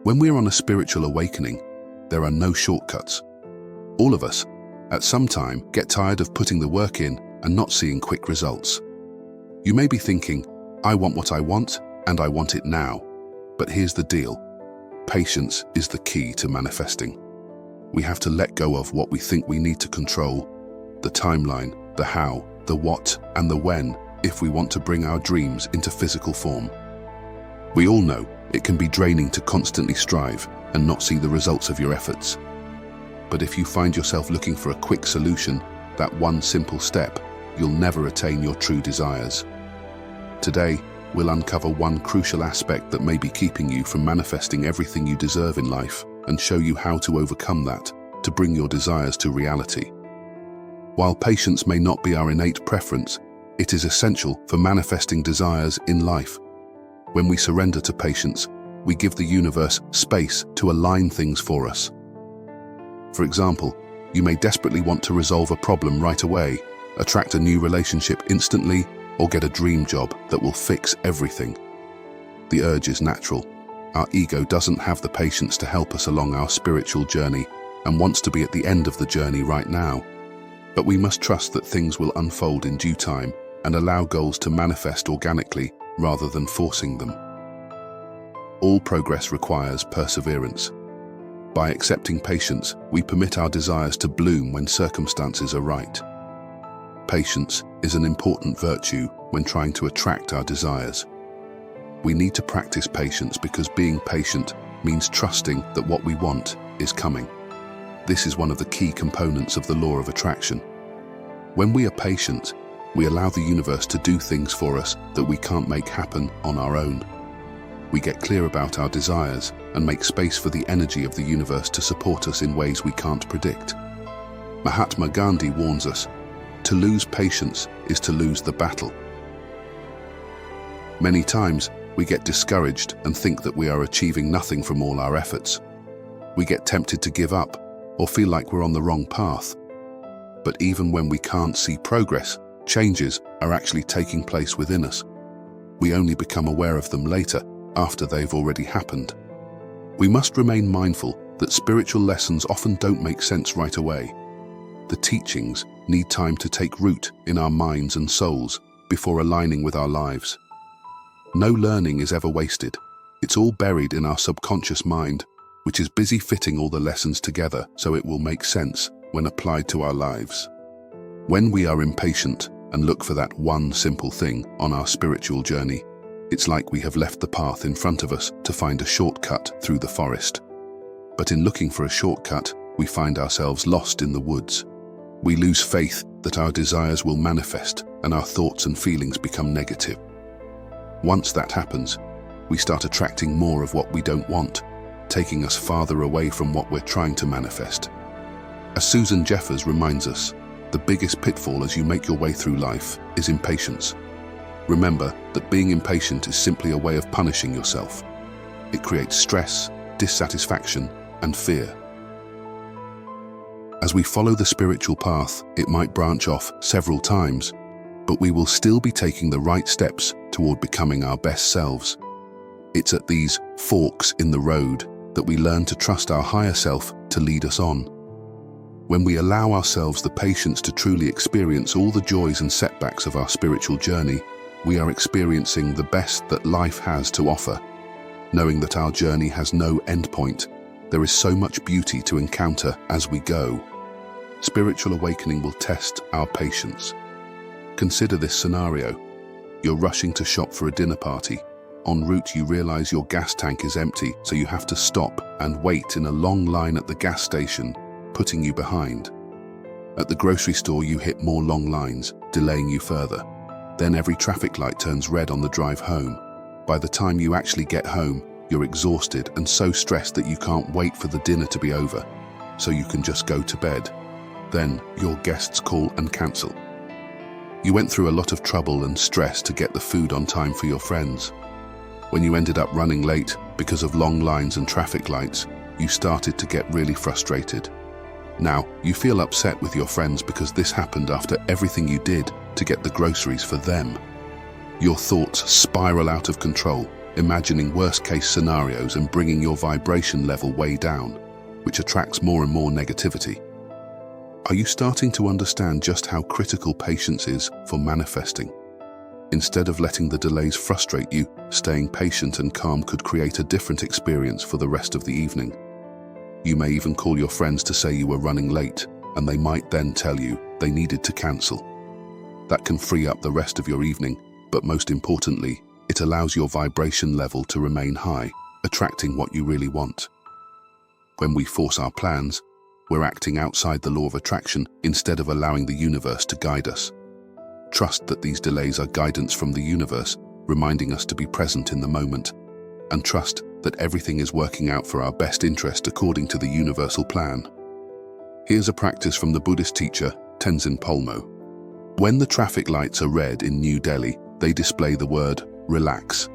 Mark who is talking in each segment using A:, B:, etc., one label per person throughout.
A: When we're on a spiritual awakening, there are no shortcuts. All of us, at some time, get tired of putting the work in and not seeing quick results. You may be thinking, I want what I want, and I want it now. But here's the deal. Patience is the key to manifesting. We have to let go of what we think we need to control, the timeline, the how, the what, and the when, if we want to bring our dreams into physical form. We all know it can be draining to constantly strive and not see the results of your efforts. But if you find yourself looking for a quick solution, that one simple step, you'll never attain your true desires. Today, we'll uncover one crucial aspect that may be keeping you from manifesting everything you deserve in life and show you how to overcome that to bring your desires to reality. While patience may not be our innate preference, it is essential for manifesting desires in life. When we surrender to patience, we give the universe space to align things for us. For example, you may desperately want to resolve a problem right away, attract a new relationship instantly, or get a dream job that will fix everything. The urge is natural. Our ego doesn't have the patience to help us along our spiritual journey and wants to be at the end of the journey right now. But we must trust that things will unfold in due time and allow goals to manifest organically rather than forcing them. All progress requires perseverance. By accepting patience, we permit our desires to bloom when circumstances are right. Patience is an important virtue when trying to attract our desires. We need to practice patience because being patient means trusting that what we want is coming. This is one of the key components of the law of attraction. When we are patient, we allow the universe to do things for us that we can't make happen on our own. We get clear about our desires and make space for the energy of the universe to support us in ways we can't predict. Mahatma Gandhi warns us, to lose patience is to lose the battle. Many times, we get discouraged and think that we are achieving nothing from all our efforts. We get tempted to give up or feel like we're on the wrong path. But even when we can't see progress, changes are actually taking place within us. We only become aware of them later, after they've already happened. We must remain mindful that spiritual lessons often don't make sense right away. The teachings need time to take root in our minds and souls before aligning with our lives. No learning is ever wasted. It's all buried in our subconscious mind, which is busy fitting all the lessons together so it will make sense when applied to our lives. When we are impatient and look for that one simple thing on our spiritual journey, it's like we have left the path in front of us to find a shortcut through the forest. But in looking for a shortcut, we find ourselves lost in the woods. We lose faith that our desires will manifest and our thoughts and feelings become negative. Once that happens, we start attracting more of what we don't want, taking us farther away from what we're trying to manifest. As Susan Jeffers reminds us, the biggest pitfall as you make your way through life is impatience. Remember that being impatient is simply a way of punishing yourself. It creates stress, dissatisfaction, and fear. As we follow the spiritual path, it might branch off several times, but we will still be taking the right steps toward becoming our best selves. It's at these forks in the road that we learn to trust our higher self to lead us on. When we allow ourselves the patience to truly experience all the joys and setbacks of our spiritual journey, we are experiencing the best that life has to offer. Knowing that our journey has no endpoint, there is so much beauty to encounter as we go. Spiritual awakening will test our patience. Consider this scenario. You're rushing to shop for a dinner party. En route, you realize your gas tank is empty, so you have to stop and wait in a long line at the gas station, putting you behind. At the grocery store, you hit more long lines, delaying you further. Then every traffic light turns red on the drive home. By the time you actually get home, you're exhausted and so stressed that you can't wait for the dinner to be over, so you can just go to bed. Then your guests call and cancel. You went through a lot of trouble and stress to get the food on time for your friends. When you ended up running late because of long lines and traffic lights, you started to get really frustrated. Now, you feel upset with your friends because this happened after everything you did to get the groceries for them. Your thoughts spiral out of control imagining worst-case scenarios and bringing your vibration level way down, which attracts more and more negativity. Are you starting to understand just how critical patience is for manifesting? Instead of letting the delays frustrate you, staying patient and calm could create a different experience for the rest of the evening. You may even call your friends to say you were running late, and they might then tell you they needed to cancel. That can free up the rest of your evening, but most importantly, it allows your vibration level to remain high, attracting what you really want. When we force our plans, we're acting outside the law of attraction instead of allowing the universe to guide us. Trust that these delays are guidance from the universe, reminding us to be present in the moment, and trust that everything is working out for our best interest according to the universal plan. Here's a practice from the Buddhist teacher, Tenzin Palmo. When the traffic lights are red in New Delhi, they display the word, relax.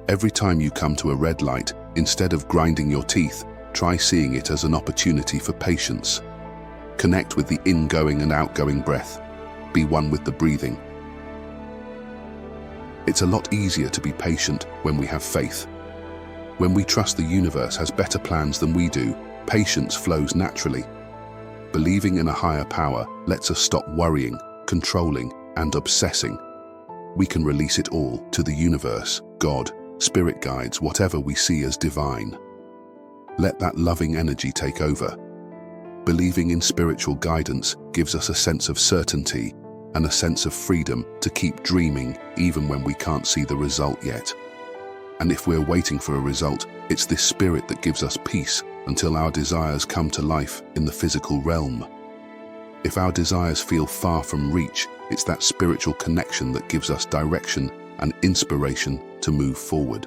A: Every time you come to a red light, instead of grinding your teeth, try seeing it as an opportunity for patience. Connect with the ingoing and outgoing breath. Be one with the breathing. It's a lot easier to be patient when we have faith. When we trust the universe has better plans than we do, patience flows naturally. Believing in a higher power lets us stop worrying, controlling, and obsessing. We can release it all to the universe, God, spirit guides, whatever we see as divine. Let that loving energy take over. Believing in spiritual guidance gives us a sense of certainty and a sense of freedom to keep dreaming even when we can't see the result yet. And if we're waiting for a result, it's this spirit that gives us peace until our desires come to life in the physical realm. If our desires feel far from reach, it's that spiritual connection that gives us direction and inspiration to move forward.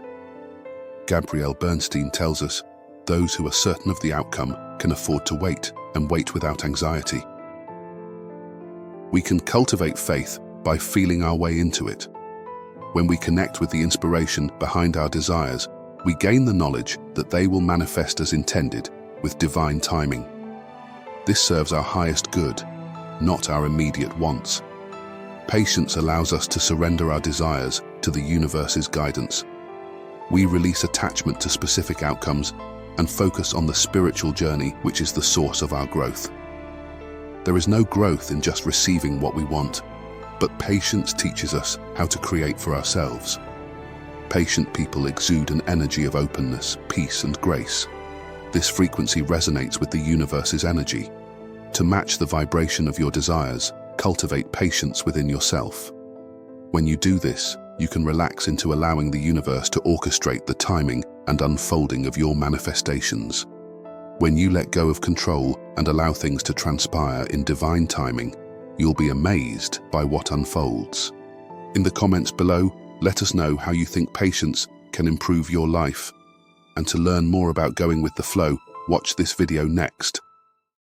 A: Gabrielle Bernstein tells us, those who are certain of the outcome can afford to wait and wait without anxiety. We can cultivate faith by feeling our way into it. When we connect with the inspiration behind our desires, we gain the knowledge that they will manifest as intended with divine timing. This serves our highest good, not our immediate wants. Patience allows us to surrender our desires to the universe's guidance. We release attachment to specific outcomes and focus on the spiritual journey, which is the source of our growth. There is no growth in just receiving what we want, but patience teaches us how to create for ourselves. Patient people exude an energy of openness, peace, and grace. This frequency resonates with the universe's energy. To match the vibration of your desires, cultivate patience within yourself. When you do this, you can relax into allowing the universe to orchestrate the timing and unfolding of your manifestations. When you let go of control and allow things to transpire in divine timing, you'll be amazed by what unfolds. In the comments below, let us know how you think patience can improve your life. And to learn more about going with the flow, watch this video next.